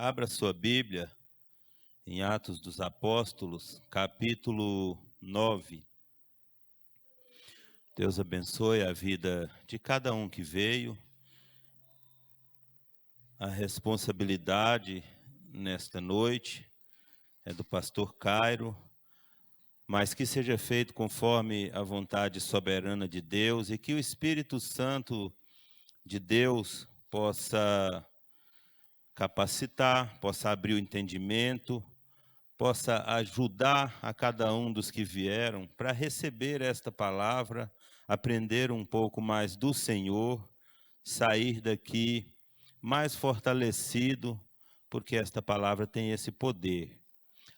Abra sua Bíblia em Atos dos Apóstolos, capítulo 9. Deus abençoe a vida de cada um que veio. A responsabilidade nesta noite é do pastor Cairo, mas que seja feito conforme a vontade soberana de Deus e que o Espírito Santo de Deus possa capacitar, possa abrir o entendimento, possa ajudar a cada um dos que vieram para receber esta palavra, aprender um pouco mais do Senhor, sair daqui mais fortalecido, porque esta palavra tem esse poder.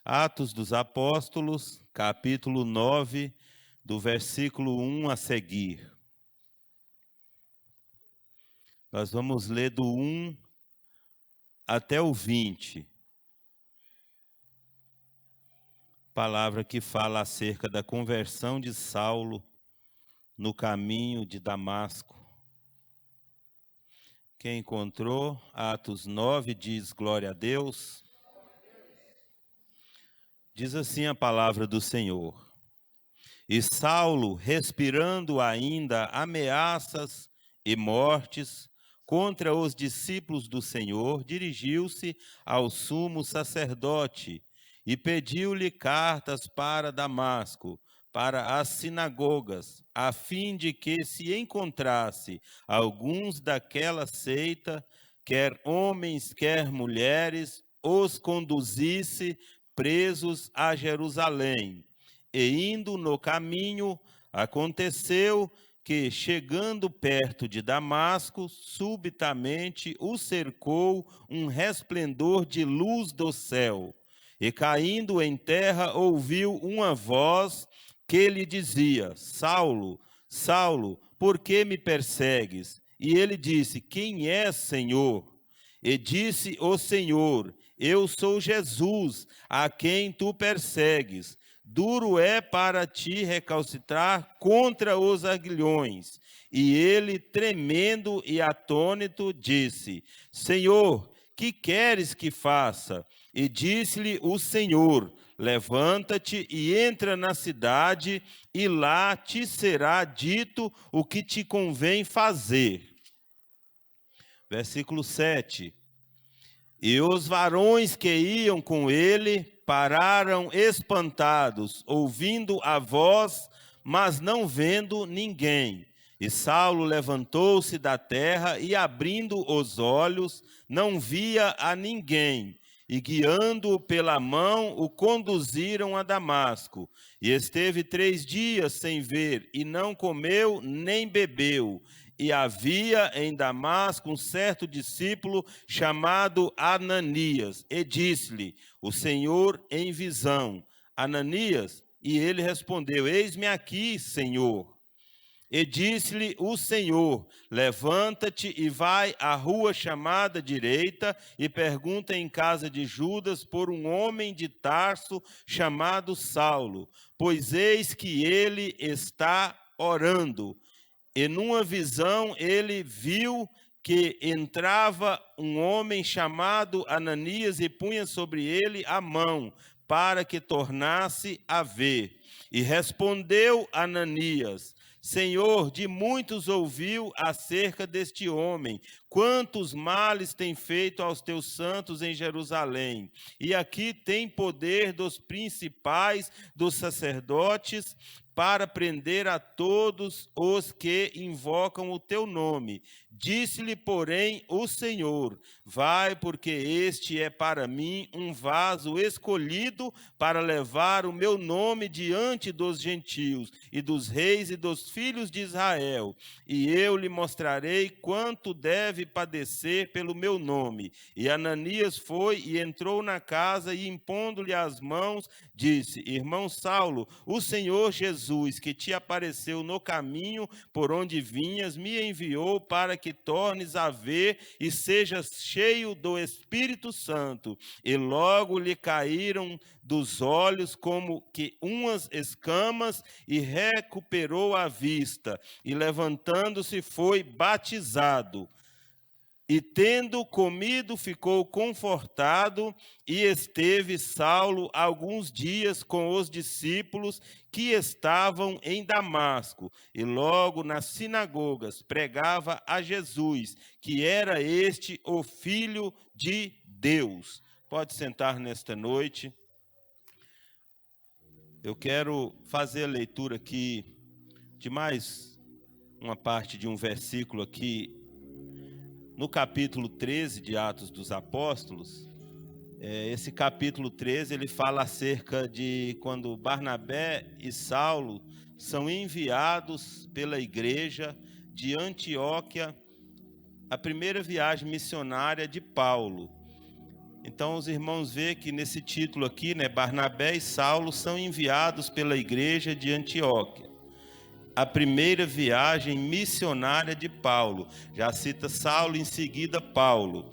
Atos dos Apóstolos, capítulo 9, do versículo 1 a seguir. Nós vamos ler do 1 até o 20. Palavra que fala acerca da conversão de Saulo no caminho de Damasco. Quem encontrou, Atos 9 diz glória a Deus. Diz assim a palavra do Senhor. E Saulo, respirando ainda ameaças e mortes contra os discípulos do Senhor, dirigiu-se ao sumo sacerdote e pediu-lhe cartas para Damasco, para as sinagogas, a fim de que se encontrasse alguns daquela seita, quer homens, quer mulheres, os conduzisse presos a Jerusalém. E indo no caminho, aconteceu que, chegando perto de Damasco, subitamente o cercou um resplendor de luz do céu. E caindo em terra, ouviu uma voz que lhe dizia: Saulo, Saulo, por que me persegues? E ele disse: Quem és, Senhor? E disse o Senhor: Eu sou Jesus, a quem tu persegues. Duro é para ti recalcitrar contra os aguilhões. E ele, tremendo e atônito, disse: Senhor, que queres que faça? E disse-lhe o Senhor: Levanta-te e entra na cidade, e lá te será dito o que te convém fazer. Versículo 7. E os varões que iam com ele pararam espantados, ouvindo a voz, mas não vendo ninguém. E Saulo levantou-se da terra e, abrindo os olhos, não via a ninguém. E, guiando-o pela mão, o conduziram a Damasco. E esteve 3 dias sem ver, e não comeu nem bebeu. E havia em Damasco um certo discípulo chamado Ananias. E disse-lhe o Senhor em visão: Ananias? E ele respondeu: Eis-me aqui, Senhor. E disse-lhe o Senhor: Levanta-te e vai à rua chamada direita e pergunta em casa de Judas por um homem de Tarso chamado Saulo, pois eis que ele está orando. E numa visão ele viu que entrava um homem chamado Ananias e punha sobre ele a mão, para que tornasse a ver. E respondeu Ananias: Senhor, de muitos ouviu acerca deste homem, quantos males tem feito aos teus santos em Jerusalém. E aqui tem poder dos principais dos sacerdotes para prender a todos os que invocam o teu nome. Disse-lhe, porém, o Senhor: Vai, porque este é para mim um vaso escolhido para levar o meu nome diante dos gentios e dos reis e dos filhos de Israel. E eu lhe mostrarei quanto deve padecer pelo meu nome. E Ananias foi e entrou na casa e, impondo-lhe as mãos, disse: Irmão Saulo, o Senhor Jesus, que te apareceu no caminho por onde vinhas, me enviou para que tornes a ver e sejas cheio do Espírito Santo. E logo lhe caíram dos olhos como que umas escamas, e recuperou a vista, e levantando-se foi batizado. E tendo comido, ficou confortado, e esteve Saulo alguns dias com os discípulos que estavam em Damasco. E logo nas sinagogas pregava a Jesus, que era este o Filho de Deus. Pode sentar nesta noite. Eu quero fazer a leitura aqui de mais uma parte de um versículo aqui, no capítulo 13 de Atos dos Apóstolos. Esse capítulo 13, ele fala acerca de quando Barnabé e Saulo são enviados pela igreja de Antioquia, a primeira viagem missionária de Paulo. Então os irmãos veem que nesse título aqui, né, Barnabé e Saulo são enviados pela igreja de Antioquia, a primeira viagem missionária de Paulo. Já cita Saulo, em seguida Paulo.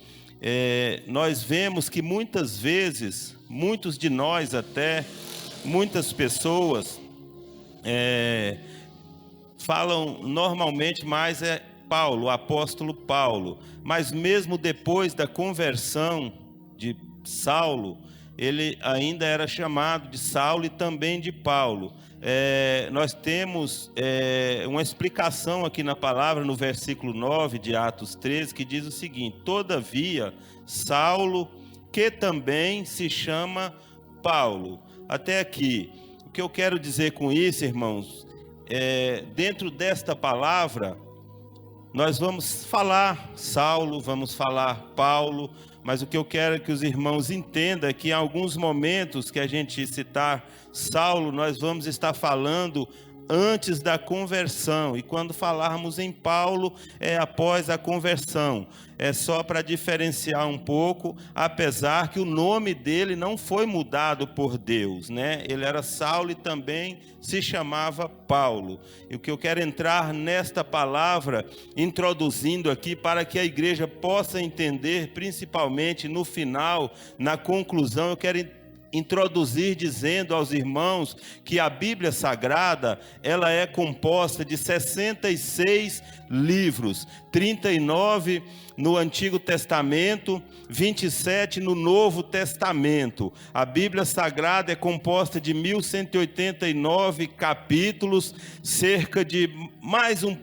Nós vemos que muitas vezes, muitos de nós até, muitas pessoas falam normalmente mais Paulo, o apóstolo Paulo. Mas mesmo depois da conversão de Saulo, ele ainda era chamado de Saulo e também de Paulo. Nós temos uma explicação aqui na palavra, no versículo 9 de Atos 13, que diz o seguinte: todavia, Saulo, que também se chama Paulo. Até aqui, o que eu quero dizer com isso, irmãos, dentro desta palavra, nós vamos falar Saulo, vamos falar Paulo, mas o que eu quero que os irmãos entendam é que em alguns momentos que a gente citar Saulo, nós vamos estar falando antes da conversão, e quando falarmos em Paulo, é após a conversão. É só para diferenciar um pouco, apesar que o nome dele não foi mudado por Deus, né? Ele era Saulo e também se chamava Paulo. E o que eu quero entrar nesta palavra, introduzindo aqui, para que a igreja possa entender, principalmente no final, na conclusão, eu quero introduzir dizendo aos irmãos que a Bíblia Sagrada, ela é composta de 66 livros, 39 no Antigo Testamento, 27 no Novo Testamento. A Bíblia Sagrada é composta de 1189 capítulos, cerca de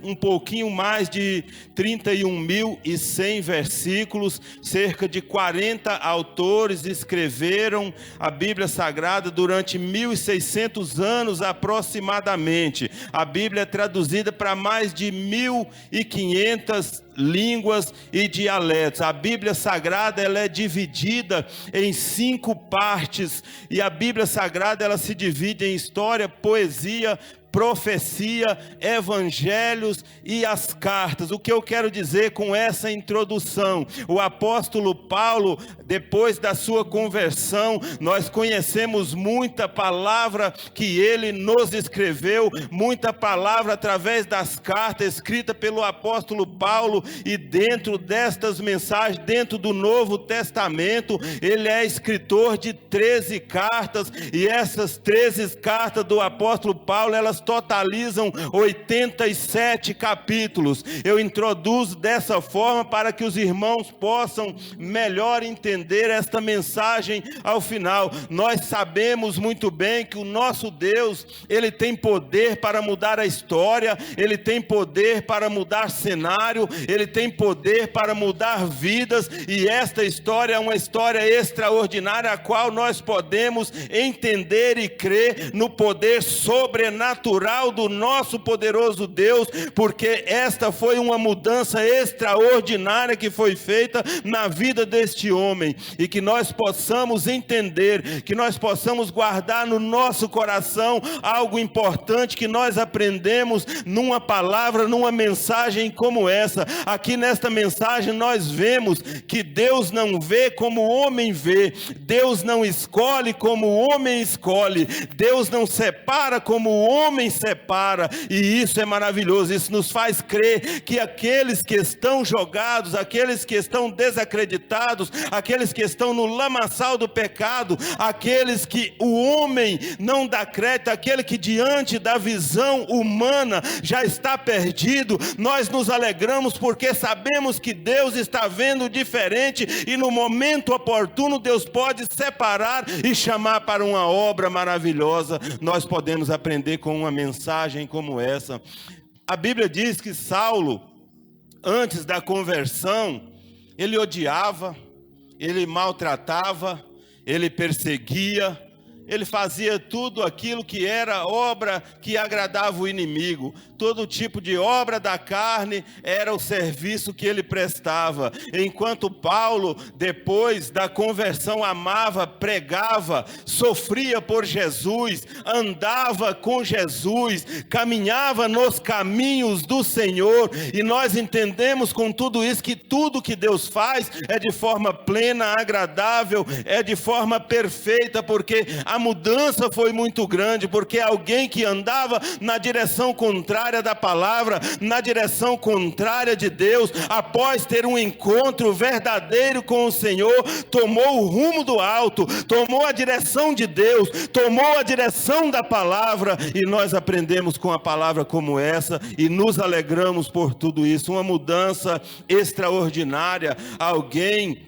um pouquinho mais de 31.100 versículos, cerca de 40 autores escreveram a Bíblia Sagrada durante 1.600 anos aproximadamente. A Bíblia é traduzida para mais de 1.500 línguas e dialetos. A Bíblia Sagrada, ela é dividida em 5 partes, e a Bíblia Sagrada, ela se divide em história, poesia, profecia, evangelhos e as cartas. O que eu quero dizer com essa introdução? O apóstolo Paulo, depois da sua conversão, nós conhecemos muita palavra que ele nos escreveu, muita palavra através das cartas escritas pelo apóstolo Paulo, e dentro destas mensagens, dentro do Novo Testamento, ele é escritor de 13 cartas, e essas 13 cartas do apóstolo Paulo, elas totalizam 87 capítulos. Eu introduzo dessa forma para que os irmãos possam melhor entender esta mensagem ao final. Nós sabemos muito bem que o nosso Deus, ele tem poder para mudar a história, ele tem poder para mudar cenário, ele tem poder para mudar vidas, e esta história é uma história extraordinária, a qual nós podemos entender e crer no poder sobrenatural do nosso poderoso Deus, porque esta foi uma mudança extraordinária que foi feita na vida deste homem, e que nós possamos entender, que nós possamos guardar no nosso coração algo importante que nós aprendemos numa palavra, numa mensagem como essa. Aqui nesta mensagem nós vemos que Deus não vê como o homem vê, Deus não escolhe como o homem escolhe, Deus não separa como o homem homem separa, e isso é maravilhoso. Isso nos faz crer que aqueles que estão jogados, aqueles que estão desacreditados, aqueles que estão no lamaçal do pecado, aqueles que o homem não dá crédito, aquele que diante da visão humana já está perdido, nós nos alegramos porque sabemos que Deus está vendo diferente, e no momento oportuno Deus pode separar e chamar para uma obra maravilhosa. Nós podemos aprender com uma mensagem como essa. A Bíblia diz que Saulo, antes da conversão, ele odiava, ele maltratava, ele perseguia, ele fazia tudo aquilo que era obra que agradava o inimigo. Todo tipo de obra da carne era o serviço que ele prestava. Enquanto Paulo, depois da conversão, amava, pregava, sofria por Jesus, andava com Jesus, caminhava nos caminhos do Senhor. E nós entendemos com tudo isso que tudo que Deus faz é de forma plena, agradável, é de forma perfeita, porque a mudança foi muito grande, porque alguém que andava na direção contrária da palavra, na direção contrária de Deus, após ter um encontro verdadeiro com o Senhor, tomou o rumo do alto, tomou a direção de Deus, tomou a direção da palavra, e nós aprendemos com a palavra como essa, e nos alegramos por tudo isso. Uma mudança extraordinária, alguém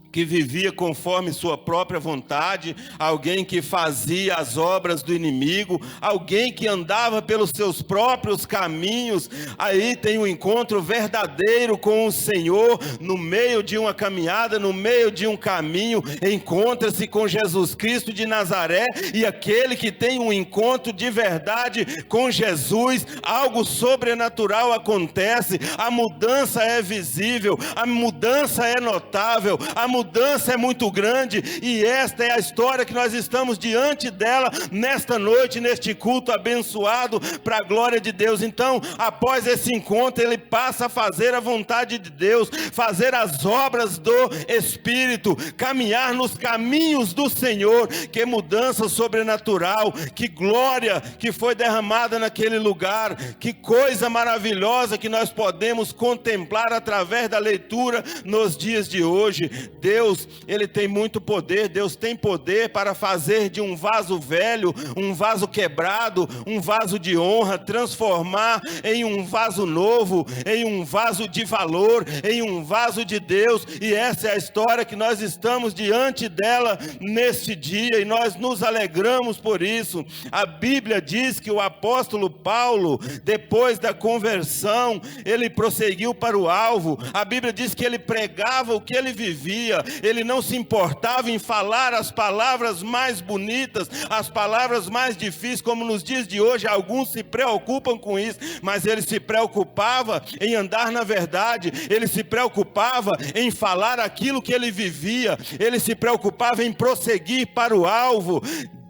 que vivia conforme sua própria vontade, alguém que fazia as obras do inimigo, alguém que andava pelos seus próprios caminhos. Aí tem um encontro verdadeiro com o Senhor, no meio de uma caminhada, no meio de um caminho, encontra-se com Jesus Cristo de Nazaré, e aquele que tem um encontro de verdade com Jesus, algo sobrenatural acontece, a mudança é visível, a mudança é notável, a mudança é muito grande, e esta é a história que nós estamos diante dela nesta noite, neste culto abençoado para a glória de Deus. Então, após esse encontro, ele passa a fazer a vontade de Deus, fazer as obras do Espírito, caminhar nos caminhos do Senhor. Que mudança sobrenatural, que glória que foi derramada naquele lugar, que coisa maravilhosa que nós podemos contemplar através da leitura nos dias de hoje. Deus, Ele tem muito poder. Deus tem poder para fazer de um vaso velho, um vaso quebrado, um vaso de honra, transformar em um vaso novo, em um vaso de valor, em um vaso de Deus. E essa é a história que nós estamos diante dela neste dia, e nós nos alegramos por isso. A Bíblia diz que o apóstolo Paulo, depois da conversão, ele prosseguiu para o alvo. A Bíblia diz que ele pregava o que ele vivia, ele não se importava em falar as palavras mais bonitas, as palavras mais difíceis, como nos dias de hoje alguns se preocupam com isso, mas ele se preocupava em andar na verdade, ele se preocupava em falar aquilo que ele vivia, ele se preocupava em prosseguir para o alvo.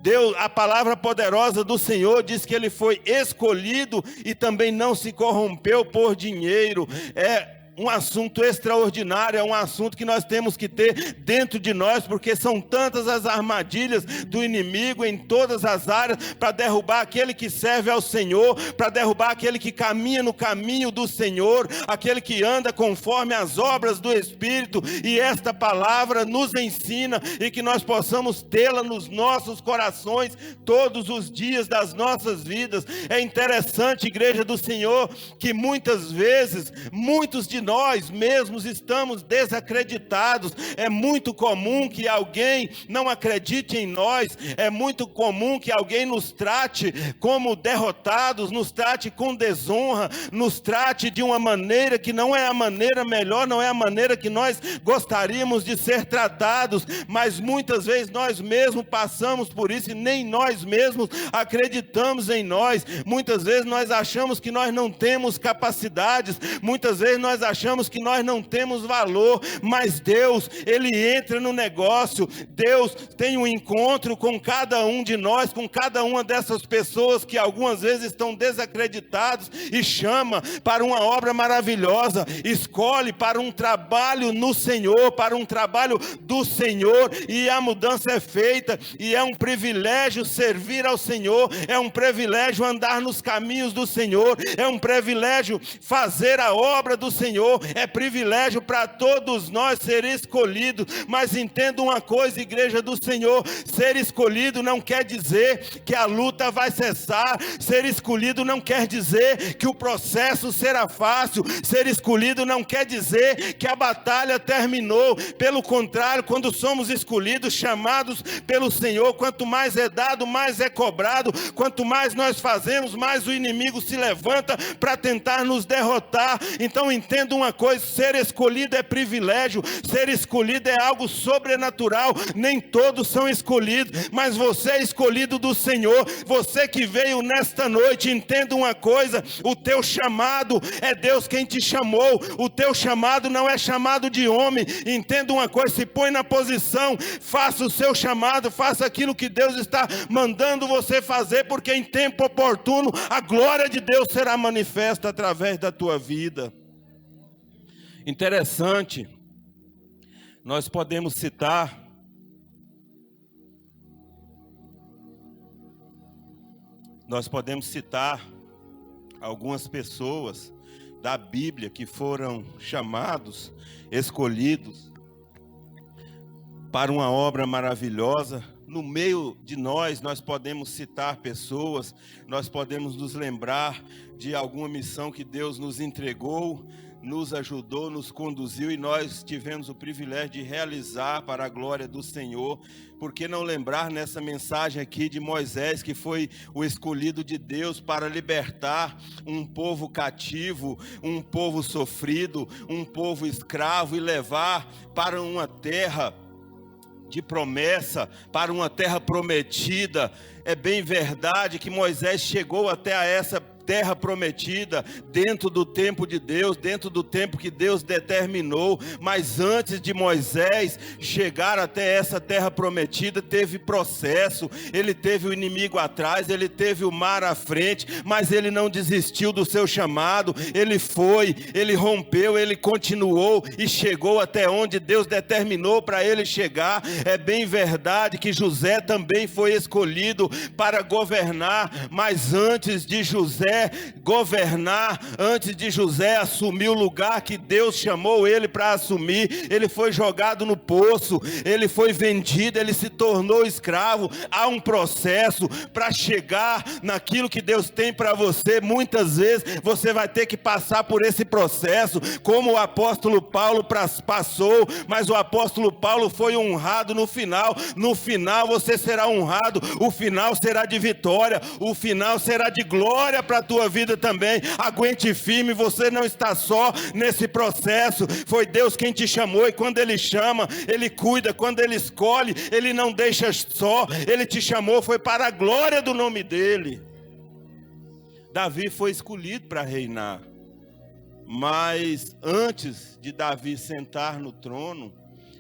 Deus, a palavra poderosa do Senhor diz que ele foi escolhido e também não se corrompeu por dinheiro. É um assunto extraordinário, é um assunto que nós temos que ter dentro de nós, porque são tantas as armadilhas do inimigo em todas as áreas, para derrubar aquele que serve ao Senhor, para derrubar aquele que caminha no caminho do Senhor, aquele que anda conforme as obras do Espírito. E esta palavra nos ensina, e que nós possamos tê-la nos nossos corações todos os dias das nossas vidas. É interessante, igreja do Senhor, que muitas vezes, muitos de nós mesmos estamos desacreditados. É muito comum que alguém não acredite em nós, é muito comum que alguém nos trate como derrotados, nos trate com desonra, nos trate de uma maneira que não é a maneira melhor, não é a maneira que nós gostaríamos de ser tratados, mas muitas vezes nós mesmos passamos por isso e nem nós mesmos acreditamos em nós. Muitas vezes nós achamos que nós não temos capacidades, muitas vezes nós achamos achamos que nós não temos valor, mas Deus, Ele entra no negócio. Deus tem um encontro com cada um de nós, com cada uma dessas pessoas que algumas vezes estão desacreditados, e chama para uma obra maravilhosa, escolhe para um trabalho no Senhor, para um trabalho do Senhor, e a mudança é feita, e é um privilégio servir ao Senhor, é um privilégio andar nos caminhos do Senhor, é um privilégio fazer a obra do Senhor, é privilégio para todos nós ser escolhidos. Mas entenda uma coisa, igreja do Senhor, ser escolhido não quer dizer que a luta vai cessar, ser escolhido não quer dizer que o processo será fácil, ser escolhido não quer dizer que a batalha terminou. Pelo contrário, quando somos escolhidos, chamados pelo Senhor, quanto mais é dado, mais é cobrado. Quanto mais nós fazemos, mais o inimigo se levanta para tentar nos derrotar. Então entenda uma coisa, ser escolhido é privilégio, ser escolhido é algo sobrenatural. Nem todos são escolhidos, mas você é escolhido do Senhor. Você que veio nesta noite, entenda uma coisa, o teu chamado é Deus quem te chamou, o teu chamado não é chamado de homem. Entenda uma coisa, se põe na posição, faça o seu chamado, faça aquilo que Deus está mandando você fazer, porque em tempo oportuno a glória de Deus será manifesta através da tua vida. Interessante, nós podemos citar algumas pessoas da Bíblia que foram chamados, escolhidos para uma obra maravilhosa. No meio de nós podemos citar pessoas, nós podemos nos lembrar de alguma missão que Deus nos entregou, nos ajudou, nos conduziu, e nós tivemos o privilégio de realizar para a glória do Senhor. Por que não lembrar nessa mensagem aqui de Moisés, que foi o escolhido de Deus para libertar um povo cativo, um povo sofrido, um povo escravo, e levar para uma terra de promessa, para uma terra prometida. É bem verdade que Moisés chegou até a essa terra prometida, dentro do tempo de Deus, dentro do tempo que Deus determinou. Mas antes de Moisés chegar até essa terra prometida, teve processo, ele teve o inimigo atrás, ele teve o mar à frente, mas ele não desistiu do seu chamado. Ele foi, ele rompeu, ele continuou e chegou até onde Deus determinou para ele chegar. É bem verdade que José também foi escolhido para governar, mas antes de José governar, antes de José assumir o lugar que Deus chamou ele para assumir, ele foi jogado no poço, ele foi vendido, ele se tornou escravo. Há um processo para chegar naquilo que Deus tem para você. Muitas vezes você vai ter que passar por esse processo, como o apóstolo Paulo passou, mas o apóstolo Paulo foi honrado no final. No final você será honrado, o final será de vitória, o final será de glória para tua vida também. Aguente firme, você não está só nesse processo. Foi Deus quem te chamou, e quando Ele chama, Ele cuida. Quando Ele escolhe, Ele não deixa só. Ele te chamou, foi para a glória do nome dEle. Davi foi escolhido para reinar, mas antes de Davi sentar no trono,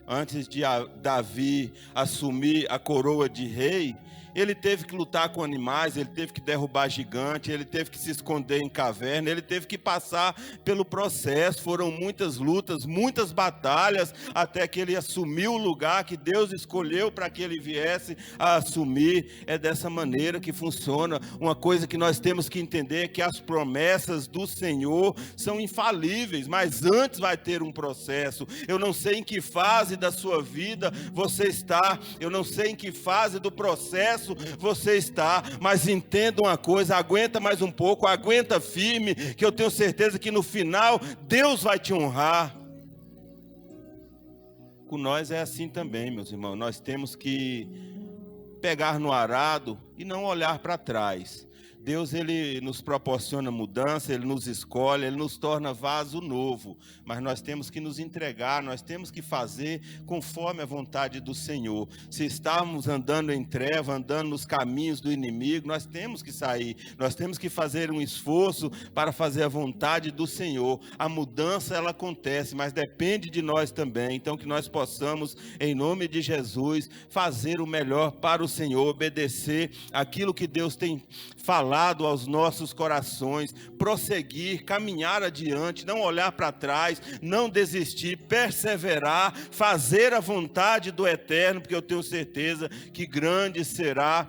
antes de Davi assumir a coroa de rei, ele teve que lutar com animais, ele teve que derrubar gigante, ele teve que se esconder em caverna, ele teve que passar pelo processo. Foram muitas lutas, muitas batalhas, até que ele assumiu o lugar que Deus escolheu para que ele viesse a assumir. É dessa maneira que funciona. Uma coisa que nós temos que entender é que as promessas do Senhor são infalíveis, mas antes vai ter um processo. Eu não sei em que fase da sua vida você está, eu não sei em que fase do processo você está, mas entenda uma coisa, aguenta mais um pouco, aguenta firme, que eu tenho certeza que no final Deus vai te honrar. Com nós é assim também, meus irmãos. Nós temos que pegar no arado e não olhar para trás. Deus, Ele nos proporciona mudança, Ele nos escolhe, Ele nos torna vaso novo. Mas nós temos que nos entregar, nós temos que fazer conforme a vontade do Senhor. Se estamos andando em treva, andando nos caminhos do inimigo, nós temos que sair. Nós temos que fazer um esforço para fazer a vontade do Senhor. A mudança, ela acontece, mas depende de nós também. Então, que nós possamos, em nome de Jesus, fazer o melhor para o Senhor, obedecer aquilo que Deus tem falado aos nossos corações, prosseguir, caminhar adiante, não olhar para trás, não desistir, perseverar, fazer a vontade do Eterno, porque eu tenho certeza que grande será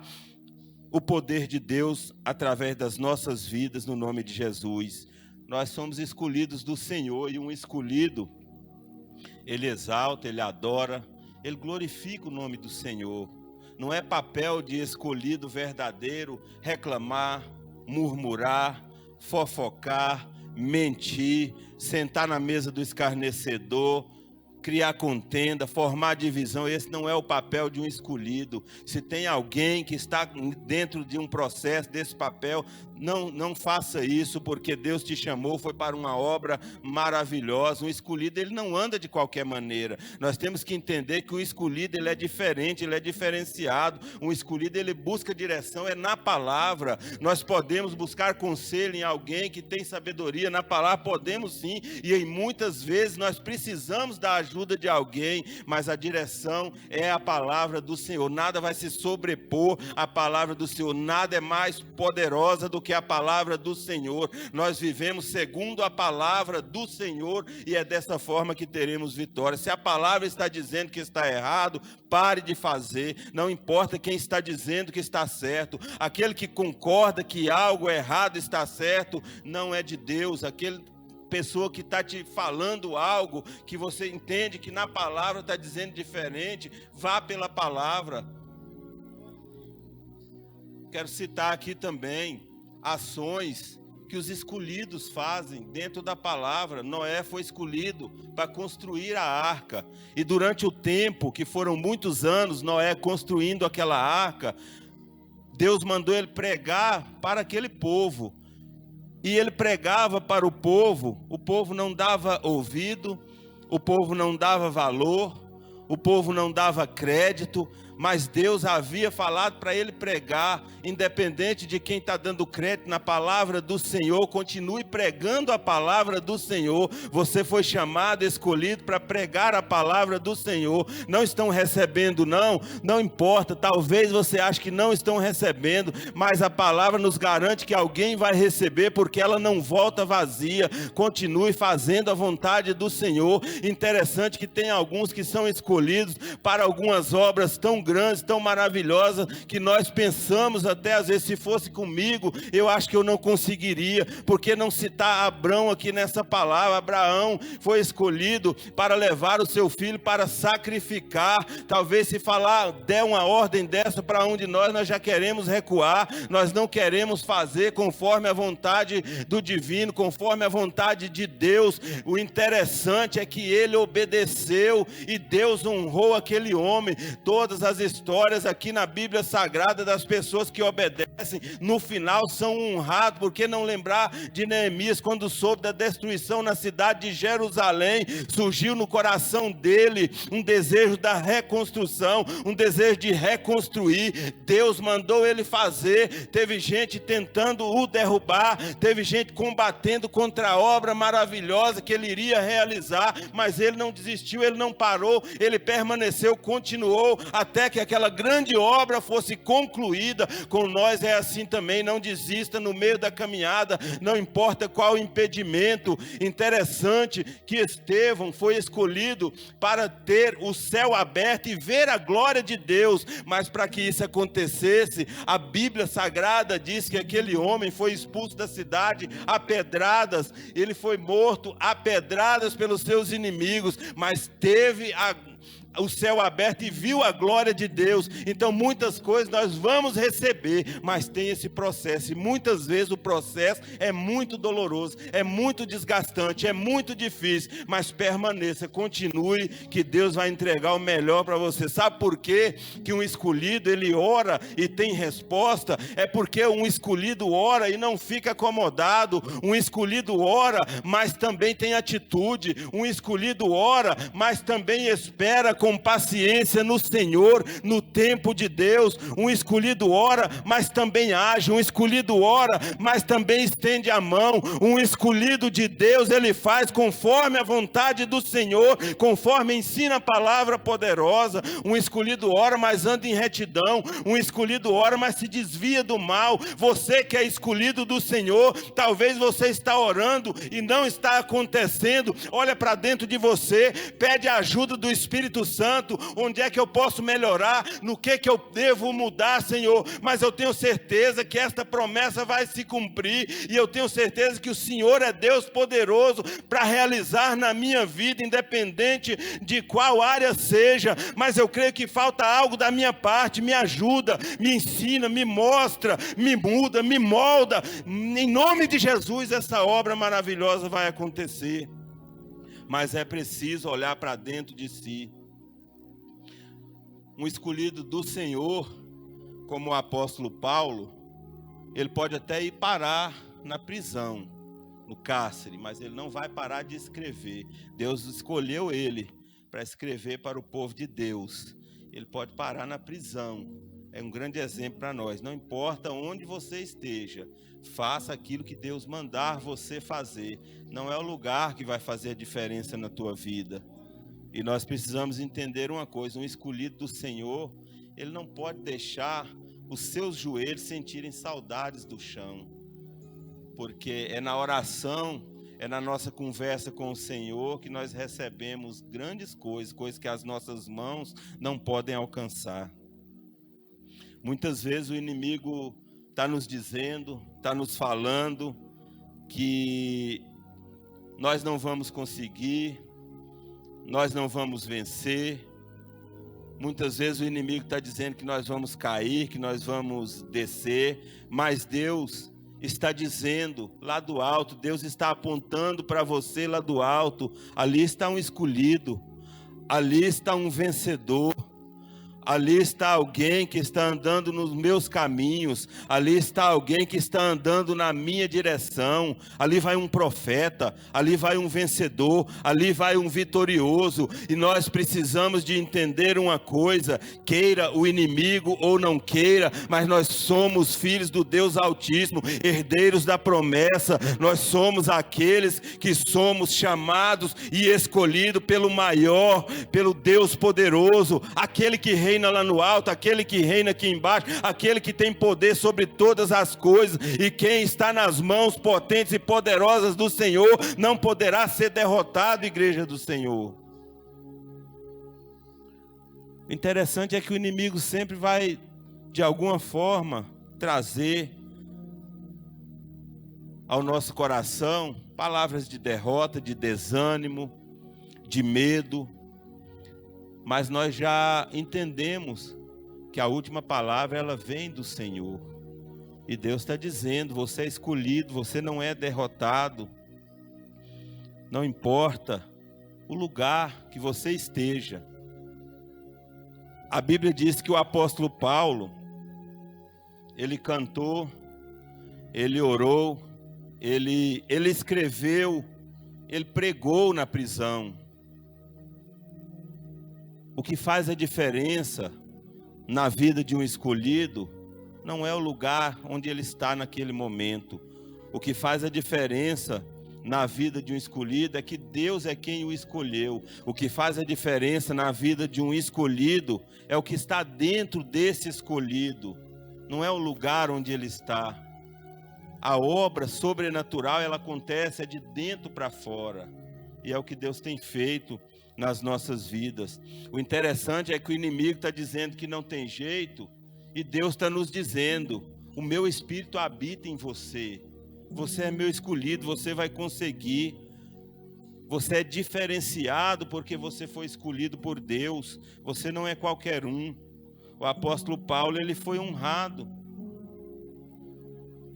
o poder de Deus através das nossas vidas, no nome de Jesus. Nós somos escolhidos do Senhor, e um escolhido, ele exalta, ele adora, ele glorifica o nome do Senhor. Não é papel de escolhido verdadeiro reclamar, murmurar, fofocar, mentir, sentar na mesa do escarnecedor, criar contenda, formar divisão. Esse não é o papel de um escolhido. Se tem alguém que está dentro de um processo desse papel, não faça isso, porque Deus te chamou, foi para uma obra maravilhosa. Um escolhido, ele não anda de qualquer maneira. Nós temos que entender que o escolhido, ele é diferente, ele é diferenciado. Um escolhido, ele busca direção, é na palavra. Nós podemos buscar conselho em alguém que tem sabedoria na palavra, podemos sim, e em muitas vezes nós precisamos da ajuda de alguém, mas a direção é a palavra do Senhor. Nada vai se sobrepor à palavra do Senhor, nada é mais poderosa do que a palavra do Senhor. Nós vivemos segundo a palavra do Senhor, e é dessa forma que teremos vitória. Se a palavra está dizendo que está errado, pare de fazer. Não importa quem está dizendo que está certo. Aquele que concorda que algo errado está certo, não é de Deus. Aquele pessoa que está te falando algo que você entende que na palavra está dizendo diferente, vá pela palavra. Quero citar aqui também ações que os escolhidos fazem dentro da palavra. Noé foi escolhido para construir a arca, e durante o tempo, que foram muitos anos, Noé construindo aquela arca, Deus mandou ele pregar para aquele povo, e ele pregava para o povo não dava ouvido, o povo não dava valor, o povo não dava crédito, mas Deus havia falado para ele pregar. Independente de quem está dando crédito na palavra do Senhor, continue pregando a palavra do Senhor. Você foi chamado, escolhido para pregar a palavra do Senhor. Não estão recebendo, não importa. Talvez você ache que não estão recebendo, mas a palavra nos garante que alguém vai receber, porque ela não volta vazia. Continue fazendo a vontade do Senhor. Interessante que tem alguns que são escolhidos para algumas obras tão grandes, tão maravilhosas, que nós pensamos até às vezes, se fosse comigo, eu acho que eu não conseguiria. Porque não citar Abrão aqui nessa palavra? Abraão foi escolhido para levar o seu filho para sacrificar. Talvez se falar, der uma ordem dessa para um de nós já queremos recuar, nós não queremos fazer conforme a vontade do divino, conforme a vontade de Deus. O interessante é que ele obedeceu e Deus honrou aquele homem. Todas as histórias aqui na Bíblia Sagrada das pessoas que obedecem, no final são honrados. Por que não lembrar de Neemias, quando soube da destruição na cidade de Jerusalém, surgiu no coração dele um desejo da reconstrução, um desejo de reconstruir. Deus mandou ele fazer. Teve gente tentando o derrubar, teve gente combatendo contra a obra maravilhosa que ele iria realizar, mas ele não desistiu, ele não parou, ele permaneceu, continuou até que aquela grande obra fosse concluída. Com nós é assim também, não desista no meio da caminhada, não importa qual o impedimento. Interessante que Estevão foi escolhido para ter o céu aberto e ver a glória de Deus, mas para que isso acontecesse, a Bíblia Sagrada diz que aquele homem foi expulso da cidade a pedradas, ele foi morto a pedradas pelos seus inimigos, mas teve o céu aberto e viu a glória de Deus. Então muitas coisas nós vamos receber, mas tem esse processo, e muitas vezes o processo é muito doloroso, é muito desgastante, é muito difícil, mas permaneça, continue, que Deus vai entregar o melhor para você. Sabe por quê que um escolhido ele ora e tem resposta? É porque um escolhido ora e não fica acomodado, um escolhido ora, mas também tem atitude, um escolhido ora, mas também espera com paciência no Senhor, no tempo de Deus. Um escolhido ora, mas também age, um escolhido ora, mas também estende a mão. Um escolhido de Deus, ele faz conforme a vontade do Senhor, conforme ensina a palavra poderosa. Um escolhido ora, mas anda em retidão. Um escolhido ora, mas se desvia do mal. Você que é escolhido do Senhor, talvez você está orando e não está acontecendo. Olha para dentro de você, pede a ajuda do Espírito Santo. Onde é que eu posso melhorar? No que eu devo mudar, Senhor? Mas eu tenho certeza que esta promessa vai se cumprir, e eu tenho certeza que o Senhor é Deus poderoso para realizar na minha vida, independente de qual área seja. Mas eu creio que falta algo da minha parte. Me ajuda, me ensina, me mostra, me muda, me molda. Em nome de Jesus, essa obra maravilhosa vai acontecer. Mas é preciso olhar para dentro de si. Um escolhido do Senhor, como o apóstolo Paulo, ele pode até ir parar na prisão, no cárcere, mas ele não vai parar de escrever. Deus escolheu ele para escrever para o povo de Deus. Ele pode parar na prisão. É um grande exemplo para nós. Não importa onde você esteja, faça aquilo que Deus mandar você fazer. Não é o lugar que vai fazer a diferença na tua vida. E nós precisamos entender uma coisa: um escolhido do Senhor, ele não pode deixar os seus joelhos sentirem saudades do chão, porque é na oração, é na nossa conversa com o Senhor que nós recebemos grandes coisas, coisas que as nossas mãos não podem alcançar. Muitas vezes o inimigo está nos dizendo, está nos falando que nós não vamos conseguir, nós não vamos vencer. Muitas vezes o inimigo está dizendo que nós vamos cair, que nós vamos descer, mas Deus está dizendo lá do alto, Deus está apontando para você lá do alto: ali está um escolhido, ali está um vencedor. Ali está alguém que está andando nos meus caminhos. Ali está alguém que está andando na minha direção. Ali vai um profeta, ali vai um vencedor, ali vai um vitorioso. E nós precisamos de entender uma coisa: queira o inimigo ou não queira, mas nós somos filhos do Deus Altíssimo, herdeiros da promessa. Nós somos aqueles que somos chamados e escolhidos pelo maior, pelo Deus poderoso, aquele que reina lá no alto, aquele que reina aqui embaixo, aquele que tem poder sobre todas as coisas. E quem está nas mãos potentes e poderosas do Senhor não poderá ser derrotado, igreja do Senhor. O interessante é que o inimigo sempre vai, de alguma forma, trazer ao nosso coração palavras de derrota, de desânimo, de medo. Mas nós já entendemos que a última palavra ela vem do Senhor. E Deus está dizendo: você é escolhido, você não é derrotado. Não importa o lugar que você esteja. A Bíblia diz que o apóstolo Paulo, ele cantou, ele orou, ele escreveu, ele pregou na prisão. O que faz a diferença na vida de um escolhido não é o lugar onde ele está naquele momento. O que faz a diferença na vida de um escolhido é que Deus é quem o escolheu. O que faz a diferença na vida de um escolhido é o que está dentro desse escolhido. Não é o lugar onde ele está. A obra sobrenatural, ela acontece de dentro para fora. E é o que Deus tem feito nas nossas vidas. O interessante é que o inimigo está dizendo que não tem jeito, e Deus está nos dizendo: o meu Espírito habita em você, você é meu escolhido, você vai conseguir. Você é diferenciado porque você foi escolhido por Deus. Você não é qualquer um. O apóstolo Paulo, ele foi honrado.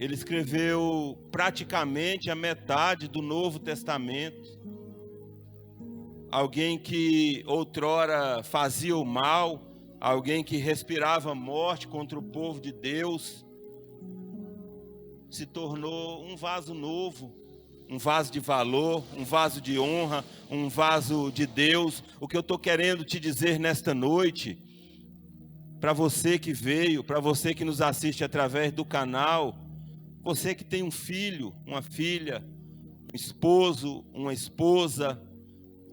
Ele escreveu praticamente a metade do Novo Testamento. Alguém que outrora fazia o mal, alguém que respirava morte contra o povo de Deus, se tornou um vaso novo, um vaso de valor, um vaso de honra, um vaso de Deus. O que eu estou querendo te dizer nesta noite, para você que veio, para você que nos assiste através do canal, você que tem um filho, uma filha, um esposo, uma esposa,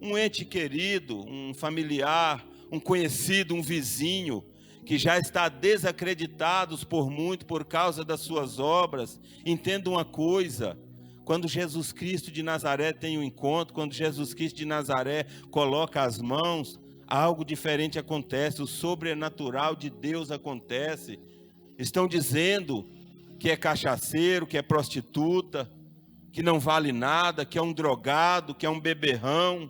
um ente querido, um familiar, um conhecido, um vizinho, que já está desacreditados por muito por causa das suas obras, entenda uma coisa: quando Jesus Cristo de Nazaré tem um encontro, quando Jesus Cristo de Nazaré coloca as mãos, algo diferente acontece, o sobrenatural de Deus acontece. Estão dizendo que é cachaceiro, que é prostituta, que não vale nada, que é um drogado, que é um beberrão.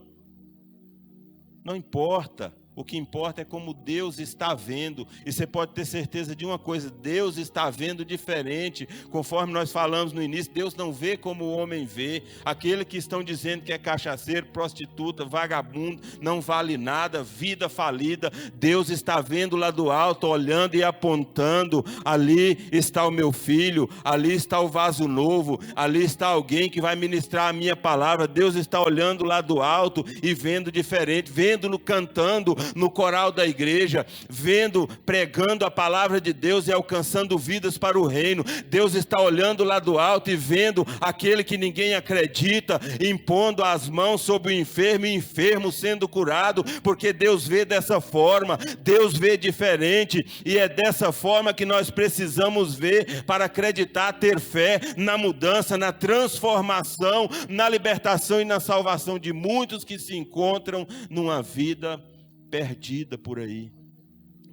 Não importa. O que importa é como Deus está vendo. E você pode ter certeza de uma coisa: Deus está vendo diferente. Conforme nós falamos no início, Deus não vê como o homem vê. Aquele que estão dizendo que é cachaceiro, prostituta, vagabundo, não vale nada, vida falida, Deus está vendo lá do alto, olhando e apontando: ali está o meu filho, ali está o vaso novo, ali está alguém que vai ministrar a minha palavra. Deus está olhando lá do alto e vendo diferente, vendo-no cantando no coral da igreja, vendo, pregando a palavra de Deus e alcançando vidas para o reino. Deus está olhando lá do alto e vendo aquele que ninguém acredita, impondo as mãos sobre o enfermo e enfermo sendo curado, porque Deus vê dessa forma, Deus vê diferente, e é dessa forma que nós precisamos ver para acreditar, ter fé na mudança, na transformação, na libertação e na salvação de muitos que se encontram numa vida perdida por aí,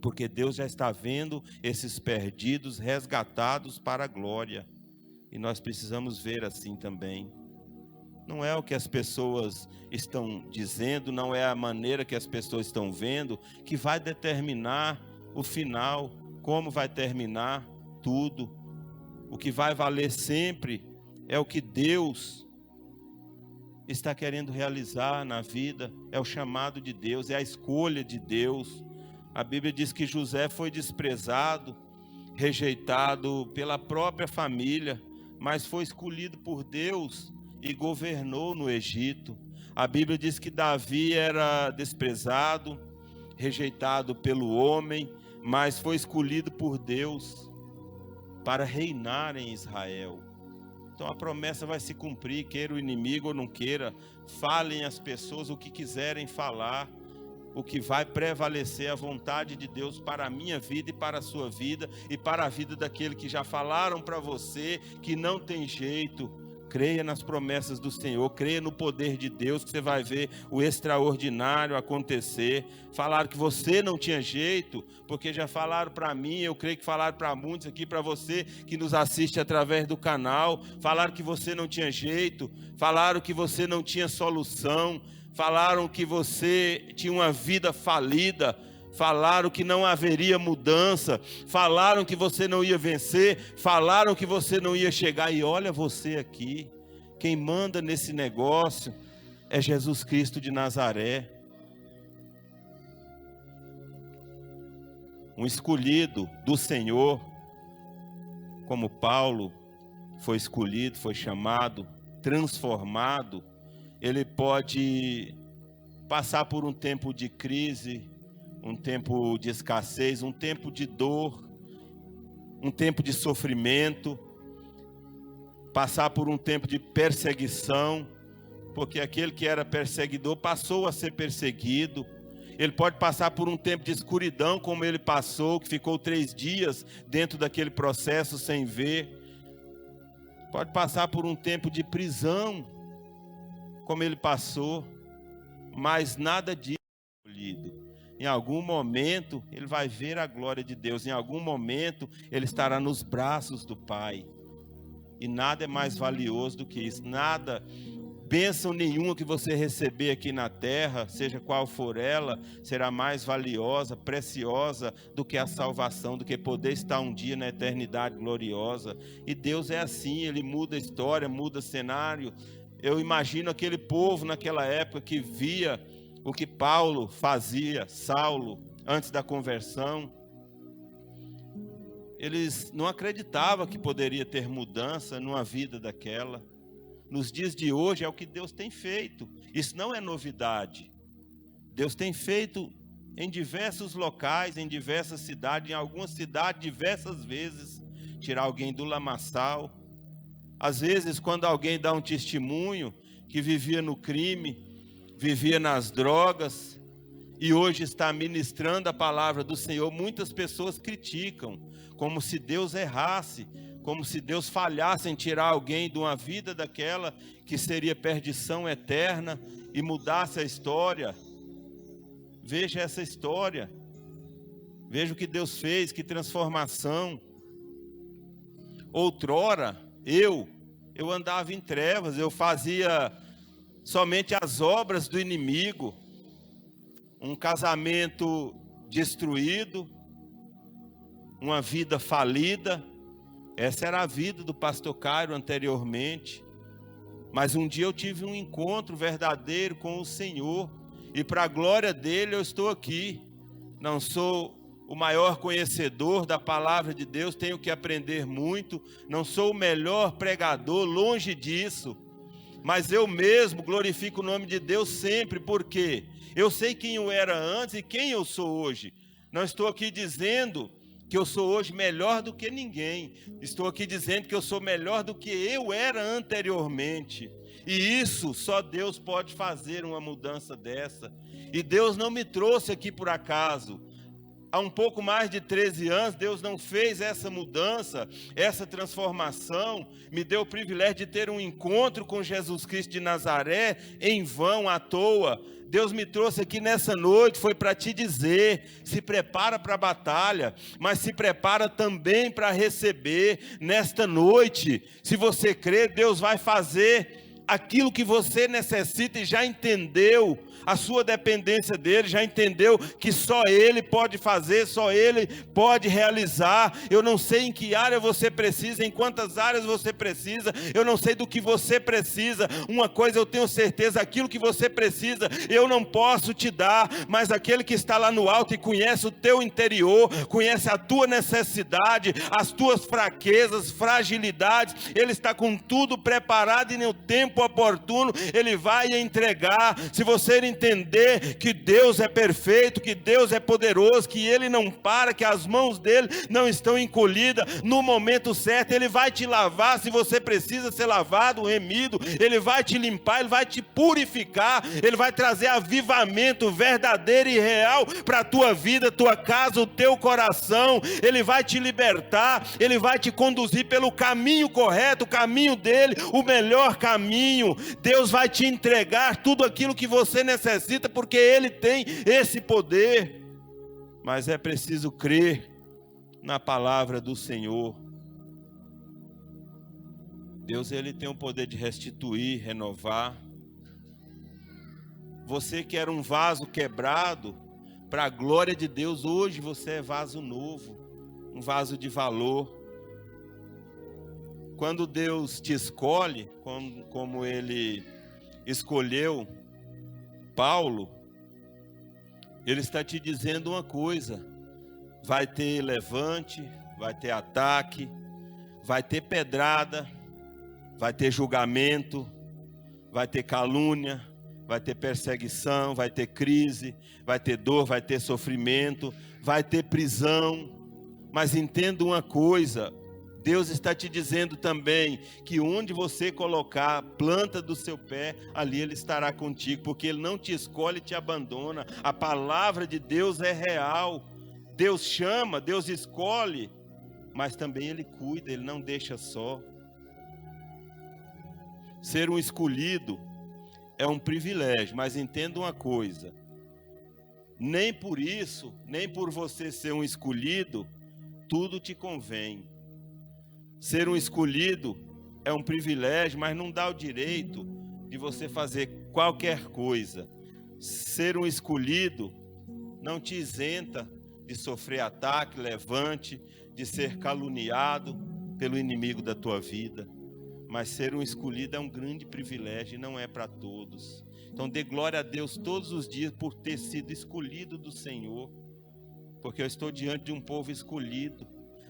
porque Deus já está vendo esses perdidos resgatados para a glória, e nós precisamos ver assim também. Não é o que as pessoas estão dizendo, não é a maneira que as pessoas estão vendo que vai determinar o final, como vai terminar tudo. O que vai valer sempre é o que Deus está querendo realizar na vida, é o chamado de Deus, é a escolha de Deus. A Bíblia diz que José foi desprezado, rejeitado pela própria família, mas foi escolhido por Deus e governou no Egito. A Bíblia diz que Davi era desprezado, rejeitado pelo homem, mas foi escolhido por Deus para reinar em Israel. Então a promessa vai se cumprir, queira o inimigo ou não queira. Falem as pessoas o que quiserem falar. O que vai prevalecer é a vontade de Deus para a minha vida e para a sua vida e para a vida daquele que já falaram para você que não tem jeito. Creia nas promessas do Senhor, creia no poder de Deus, que você vai ver o extraordinário acontecer. Falaram que você não tinha jeito, porque já falaram para mim, eu creio que falaram para muitos aqui, para você que nos assiste através do canal. Falaram que você não tinha jeito, falaram que você não tinha solução, falaram que você tinha uma vida falida, falaram que não haveria mudança, falaram que você não ia vencer, falaram que você não ia chegar. E olha você aqui, quem manda nesse negócio é Jesus Cristo de Nazaré, um escolhido do Senhor, como Paulo foi escolhido, foi chamado, transformado. Ele pode passar por um tempo de crise, um tempo de escassez, um tempo de dor, um tempo de sofrimento, passar por um tempo de perseguição, porque aquele que era perseguidor passou a ser perseguido. Ele pode passar por um tempo de escuridão, como ele passou, que ficou 3 dias dentro daquele processo sem ver. Pode passar por um tempo de prisão, como ele passou, mas nada disso é escolhido. Em algum momento ele vai ver a glória de Deus, em algum momento ele estará nos braços do Pai, e nada é mais valioso do que isso. Nada bênção nenhuma que você receber aqui na terra, seja qual for ela, será mais valiosa, preciosa do que a salvação, do que poder estar um dia na eternidade gloriosa. E Deus é assim, Ele muda a história, muda cenário. Eu imagino aquele povo naquela época que via o que Paulo fazia, Saulo, antes da conversão. Eles não acreditavam que poderia ter mudança numa vida daquela. Nos dias de hoje é o que Deus tem feito. Isso não é novidade. Deus tem feito em diversos locais, em diversas cidades, em algumas cidades diversas vezes, tirar alguém do lamaçal. Às vezes, quando alguém dá um testemunho que vivia no crime, vivia nas drogas, e hoje está ministrando a palavra do Senhor, muitas pessoas criticam, como se Deus errasse, como se Deus falhasse em tirar alguém de uma vida daquela que seria perdição eterna e mudasse a história. Veja essa história, veja o que Deus fez, que transformação. Outrora, eu andava em trevas, eu fazia somente as obras do inimigo, um casamento destruído, uma vida falida. Essa era a vida do pastor Cairo anteriormente. Mas um dia eu tive um encontro verdadeiro com o Senhor. E para a glória dele eu estou aqui. Não sou o maior conhecedor da palavra de Deus, tenho que aprender muito. Não sou o melhor pregador, longe disso. Mas eu mesmo glorifico o nome de Deus sempre, porque eu sei quem eu era antes e quem eu sou hoje. Não estou aqui dizendo que eu sou hoje melhor do que ninguém. Estou aqui dizendo que eu sou melhor do que eu era anteriormente. E isso, só Deus pode fazer uma mudança dessa. E Deus não me trouxe aqui por acaso. Há um pouco mais de 13 anos, Deus não fez essa mudança, essa transformação. Me deu o privilégio de ter um encontro com Jesus Cristo de Nazaré, em vão, à toa. Deus me trouxe aqui nessa noite, foi para te dizer, se prepara para a batalha, mas se prepara também para receber nesta noite. Se você crer, Deus vai fazer aquilo que você necessita e já entendeu a sua dependência dele, já entendeu que só ele pode fazer, só ele pode realizar. Eu não sei em que área você precisa, em quantas áreas você precisa, eu não sei do que você precisa. Uma coisa eu tenho certeza, aquilo que você precisa eu não posso te dar, mas aquele que está lá no alto e conhece o teu interior, conhece a tua necessidade, as tuas fraquezas, fragilidades, ele está com tudo preparado e no tempo oportuno ele vai entregar. Se você entender que Deus é perfeito, que Deus é poderoso, que Ele não para, que as mãos dEle não estão encolhidas, no momento certo Ele vai te lavar, se você precisa ser lavado, remido, Ele vai te limpar, Ele vai te purificar, Ele vai trazer avivamento verdadeiro e real para a tua vida, tua casa, o teu coração. Ele vai te libertar, Ele vai te conduzir pelo caminho correto, o caminho dEle, o melhor caminho. Deus vai te entregar tudo aquilo que você necessita, porque Ele tem esse poder. Mas é preciso crer na palavra do Senhor. Deus, Ele tem o poder de restituir, renovar. Você que era um vaso quebrado, para a glória de Deus, hoje você é vaso novo, um vaso de valor. Quando Deus te escolhe, como Ele escolheu Paulo, Ele está te dizendo uma coisa: vai ter levante, vai ter ataque, vai ter pedrada, vai ter julgamento, vai ter calúnia, vai ter perseguição, vai ter crise, vai ter dor, vai ter sofrimento, vai ter prisão. Mas entenda uma coisa, Deus está te dizendo também que onde você colocar a planta do seu pé, ali Ele estará contigo, porque Ele não te escolhe e te abandona. A palavra de Deus é real. Deus chama, Deus escolhe, mas também Ele cuida, Ele não deixa só. Ser um escolhido é um privilégio, mas entenda uma coisa: nem por isso, nem por você ser um escolhido, tudo te convém. Ser um escolhido é um privilégio, mas não dá o direito de você fazer qualquer coisa. Ser um escolhido não te isenta de sofrer ataque, levante, de ser caluniado pelo inimigo da tua vida. Mas ser um escolhido é um grande privilégio e não é para todos. Então dê glória a Deus todos os dias por ter sido escolhido do Senhor, porque eu estou diante de um povo escolhido.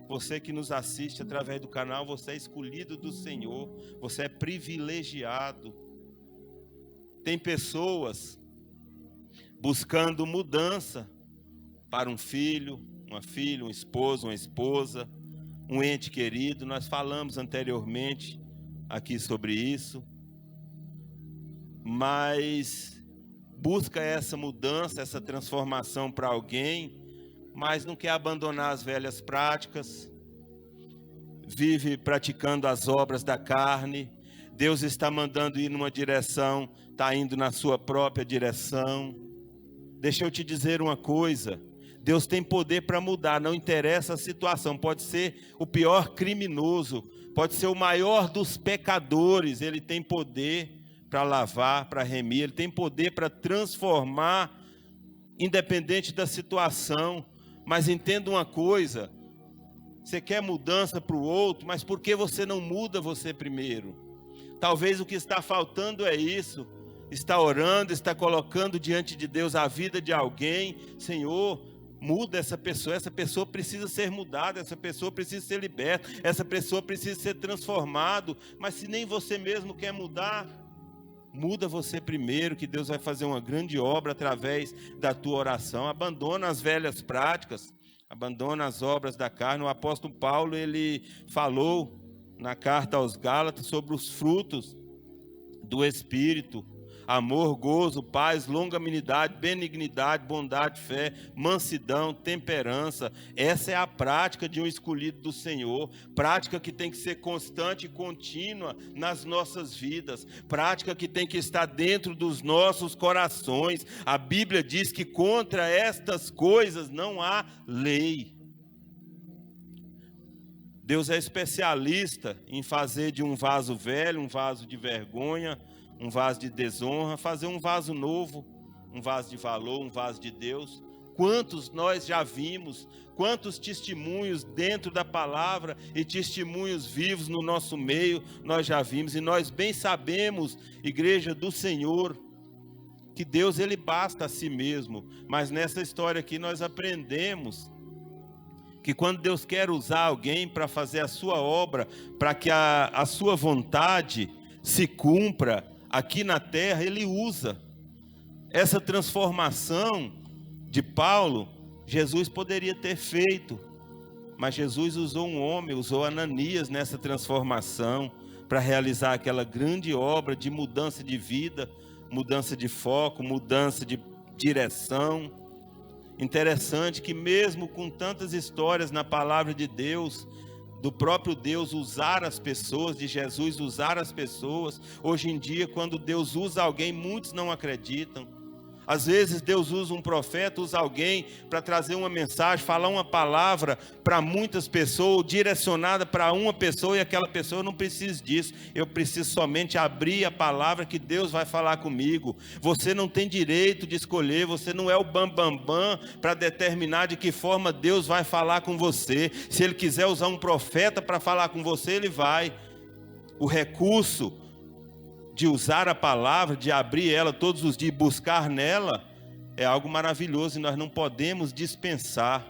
Você que nos assiste através do canal, você é escolhido do Senhor, você é privilegiado. Tem pessoas buscando mudança para um filho, uma filha, um esposo, uma esposa, um ente querido. Nós falamos anteriormente aqui sobre isso, mas busca essa mudança, essa transformação para alguém, mas não quer abandonar as velhas práticas, vive praticando as obras da carne. Deus está mandando ir numa direção, está indo na sua própria direção. Deixa eu te dizer uma coisa, Deus tem poder para mudar, não interessa a situação. Pode ser o pior criminoso, pode ser o maior dos pecadores, Ele tem poder para lavar, para remir, Ele tem poder para transformar, independente da situação. Mas entenda uma coisa, você quer mudança para o outro, mas por que você não muda você primeiro? Talvez o que está faltando é isso. Está orando, está colocando diante de Deus a vida de alguém. Senhor, muda essa pessoa precisa ser mudada, essa pessoa precisa ser liberta, essa pessoa precisa ser transformada. Mas se nem você mesmo quer mudar, muda você primeiro, que Deus vai fazer uma grande obra através da tua oração. Abandona as velhas práticas, abandona as obras da carne. O apóstolo Paulo, ele falou na carta aos Gálatas sobre os frutos do Espírito: amor, gozo, paz, longanimidade, benignidade, bondade, fé, mansidão, temperança. Essa é a prática de um escolhido do Senhor, prática que tem que ser constante e contínua nas nossas vidas, prática que tem que estar dentro dos nossos corações. A Bíblia diz que contra estas coisas não há lei. Deus é especialista em fazer de um vaso velho, um vaso de vergonha, um vaso de desonra, fazer um vaso novo, um vaso de valor, um vaso de Deus. Quantos nós já vimos, quantos testemunhos dentro da palavra e testemunhos vivos no nosso meio nós já vimos, e nós bem sabemos, igreja do Senhor, que Deus, ele basta a si mesmo. Mas nessa história aqui nós aprendemos que quando Deus quer usar alguém para fazer a sua obra, para que a sua vontade se cumpra aqui na terra, Ele usa. Essa transformação de Paulo, Jesus poderia ter feito, mas Jesus usou um homem, usou Ananias nessa transformação, para realizar aquela grande obra de mudança de vida, mudança de foco, mudança de direção. Interessante que mesmo com tantas histórias na palavra de Deus, do próprio Deus usar as pessoas, de Jesus usar as pessoas, hoje em dia, quando Deus usa alguém, muitos não acreditam. Às vezes Deus usa um profeta, usa alguém para trazer uma mensagem, falar uma palavra para muitas pessoas, direcionada para uma pessoa, e aquela pessoa: eu não preciso disso, eu preciso somente abrir a palavra que Deus vai falar comigo. Você não tem direito de escolher, você não é o bambambam para determinar de que forma Deus vai falar com você. Se Ele quiser usar um profeta para falar com você, Ele vai. O recurso de usar a palavra, de abrir ela todos os dias, buscar nela, é algo maravilhoso e nós não podemos dispensar.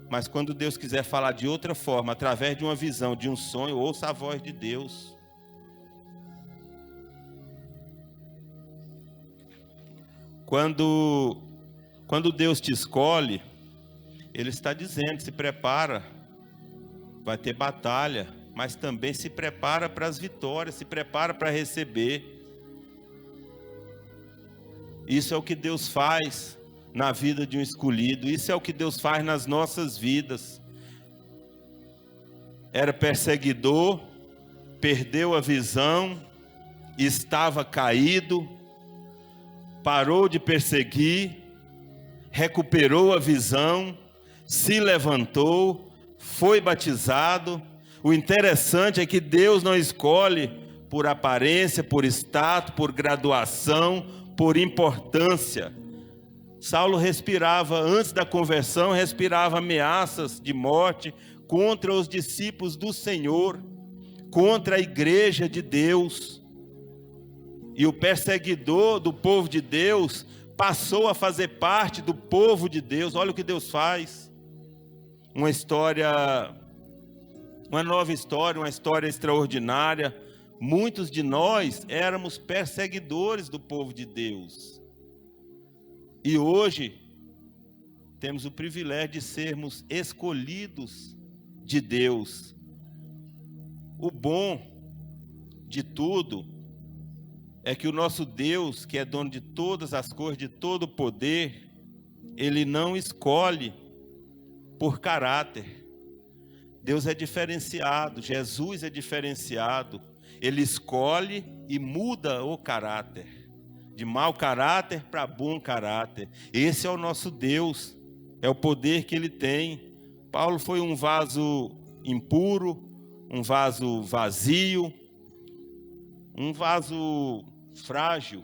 Mas quando Deus quiser falar de outra forma, através de uma visão, de um sonho, ouça a voz de Deus. Quando Deus te escolhe, Ele está dizendo: se prepara, vai ter batalha, mas também se prepara para as vitórias, se prepara para receber. Isso é o que Deus faz na vida de um escolhido, isso é o que Deus faz nas nossas vidas. Era perseguidor, perdeu a visão, estava caído, parou de perseguir, recuperou a visão, se levantou, foi batizado. O interessante é que Deus não escolhe por aparência, por status, por graduação, por importância. Saulo respirava, antes da conversão, respirava ameaças de morte contra os discípulos do Senhor, contra a igreja de Deus. E o perseguidor do povo de Deus passou a fazer parte do povo de Deus. Olha o que Deus faz. Uma nova história, uma história extraordinária. Muitos de nós éramos perseguidores do povo de Deus. E hoje temos o privilégio de sermos escolhidos de Deus. O bom de tudo é que o nosso Deus, que é dono de todas as coisas, de todo o poder, Ele não escolhe por caráter. Deus é diferenciado, Jesus é diferenciado. Ele escolhe e muda o caráter, de mau caráter para bom caráter. Esse é o nosso Deus, é o poder que Ele tem. Paulo foi um vaso impuro, um vaso vazio, um vaso frágil,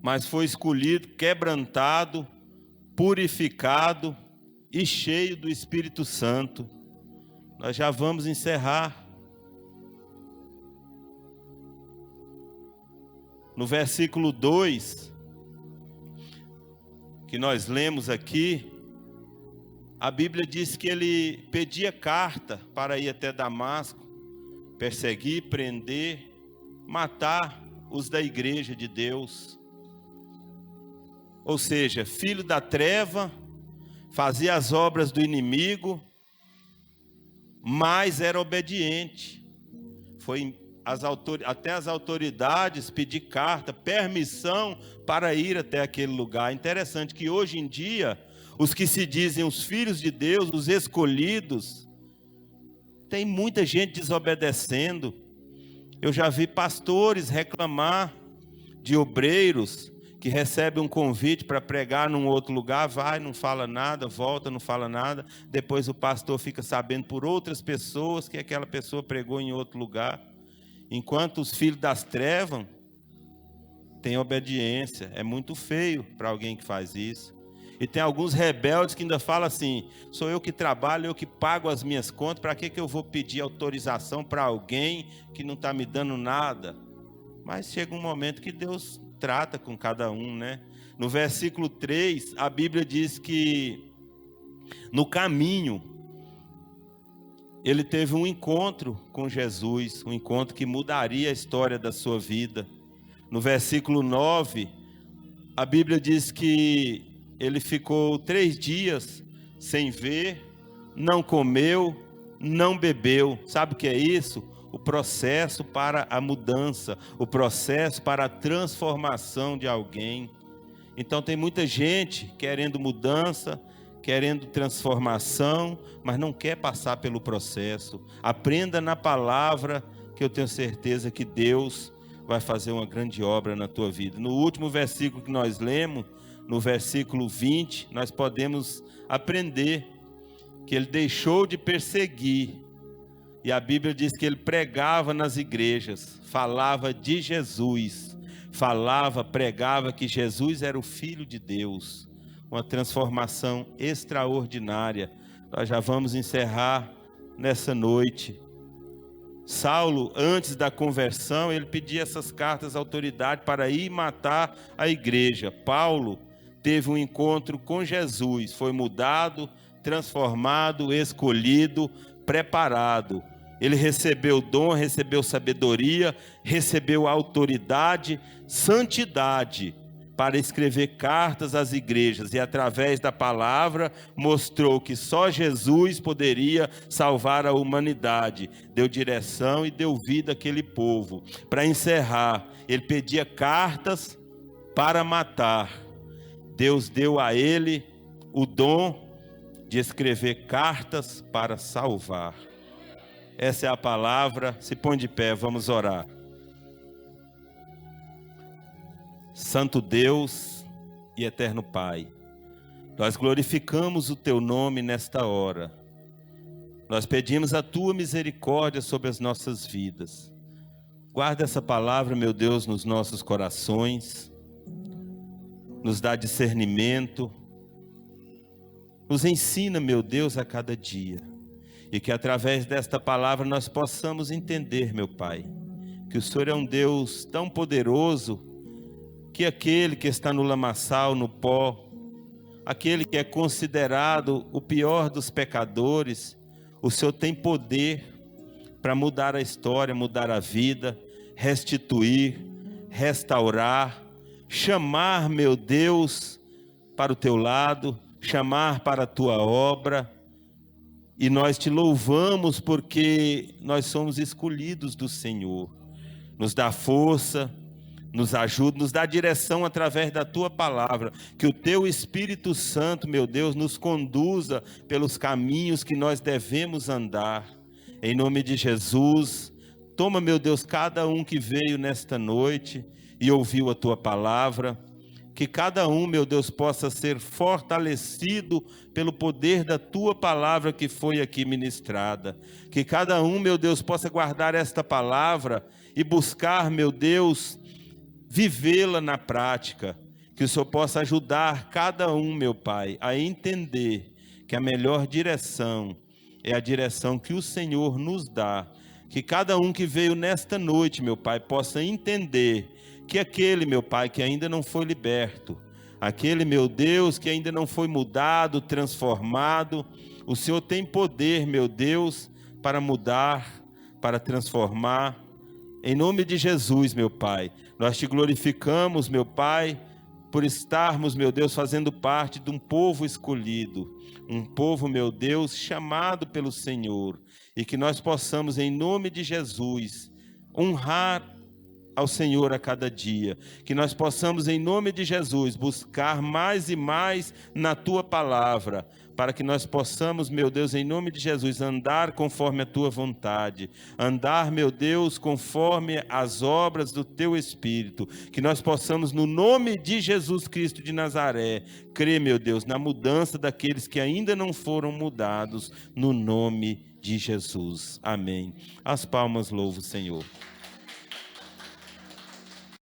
mas foi escolhido, quebrantado, purificado e cheio do Espírito Santo. Nós já vamos encerrar. No versículo 2, que nós lemos aqui, a Bíblia diz que ele pedia carta para ir até Damasco, perseguir, prender, matar os da igreja de Deus. Ou seja, filho da treva, fazia as obras do inimigo, mas era obediente. Foi até as autoridades pedir carta, permissão para ir até aquele lugar. Interessante que hoje em dia, os que se dizem os filhos de Deus, os escolhidos, tem muita gente desobedecendo. Eu já vi pastores reclamar de obreiros que recebem um convite para pregar num outro lugar, vai, não fala nada, volta, não fala nada. Depois o pastor fica sabendo por outras pessoas que aquela pessoa pregou em outro lugar. Enquanto os filhos das trevas têm obediência. É muito feio para alguém que faz isso. E tem alguns rebeldes que ainda falam assim: sou eu que trabalho, eu que pago as minhas contas, para que eu vou pedir autorização para alguém que não está me dando nada? Mas chega um momento que Deus trata com cada um, né? No versículo 3, a Bíblia diz que no caminho ele teve um encontro com Jesus, um encontro que mudaria a história da sua vida. No versículo 9, a Bíblia diz que ele ficou 3 dias sem ver, não comeu, não bebeu. Sabe o que é isso? O processo para a mudança, o processo para a transformação de alguém. Então tem muita gente querendo mudança, querendo transformação, mas não quer passar pelo processo. Aprenda na palavra, que eu tenho certeza que Deus vai fazer uma grande obra na tua vida. No último versículo que nós lemos, no versículo 20, nós podemos aprender que ele deixou de perseguir. E a Bíblia diz que ele pregava nas igrejas, falava de Jesus, pregava que Jesus era o Filho de Deus. Uma transformação extraordinária. Nós já vamos encerrar nessa noite. Saulo, antes da conversão, ele pedia essas cartas à autoridade para ir matar a igreja. Paulo teve um encontro com Jesus, foi mudado, transformado, escolhido, preparado. Ele recebeu dom, recebeu sabedoria, recebeu autoridade, santidade para escrever cartas às igrejas, e através da palavra mostrou que só Jesus poderia salvar a humanidade. Deu direção e deu vida àquele povo. Para encerrar, ele pedia cartas para matar. Deus deu a ele o dom de escrever cartas para salvar. Essa é a palavra. Se põe de pé, vamos orar. Santo Deus e eterno Pai, nós glorificamos o Teu nome nesta hora. Nós pedimos a Tua misericórdia sobre as nossas vidas. Guarda essa palavra, meu Deus, nos nossos corações, nos dá discernimento, nos ensina, meu Deus, a cada dia. E que através desta palavra nós possamos entender, meu Pai, que o Senhor é um Deus tão poderoso, que aquele que está no lamaçal, no pó, aquele que é considerado o pior dos pecadores, o Senhor tem poder para mudar a história, mudar a vida, restituir, restaurar, chamar, meu Deus, para o teu lado, chamar para a tua obra. E nós te louvamos porque nós somos escolhidos do Senhor. Nos dá força, nos ajuda, nos dá direção através da tua palavra. Que o teu Espírito Santo, meu Deus, nos conduza pelos caminhos que nós devemos andar. Em nome de Jesus, toma, meu Deus, cada um que veio nesta noite e ouviu a tua palavra. Que cada um, meu Deus, possa ser fortalecido pelo poder da tua palavra que foi aqui ministrada. Que cada um, meu Deus, possa guardar esta palavra e buscar, meu Deus, vivê-la na prática. Que o Senhor possa ajudar cada um, meu Pai, a entender que a melhor direção é a direção que o Senhor nos dá. Que cada um que veio nesta noite, meu Pai, possa entender que aquele, meu Pai, que ainda não foi liberto, aquele, meu Deus, que ainda não foi mudado, transformado, o Senhor tem poder, meu Deus, para mudar, para transformar. Em nome de Jesus, meu Pai, nós te glorificamos, meu Pai, por estarmos, meu Deus, fazendo parte de um povo escolhido, um povo, meu Deus, chamado pelo Senhor, e que nós possamos, em nome de Jesus, honrar ao Senhor a cada dia, que nós possamos, em nome de Jesus, buscar mais e mais na tua palavra, para que nós possamos, meu Deus, em nome de Jesus, andar conforme a tua vontade, andar, meu Deus, conforme as obras do teu Espírito, que nós possamos, no nome de Jesus Cristo de Nazaré, crer, meu Deus, na mudança daqueles que ainda não foram mudados, no nome de Jesus. Amém. As palmas louvo o Senhor.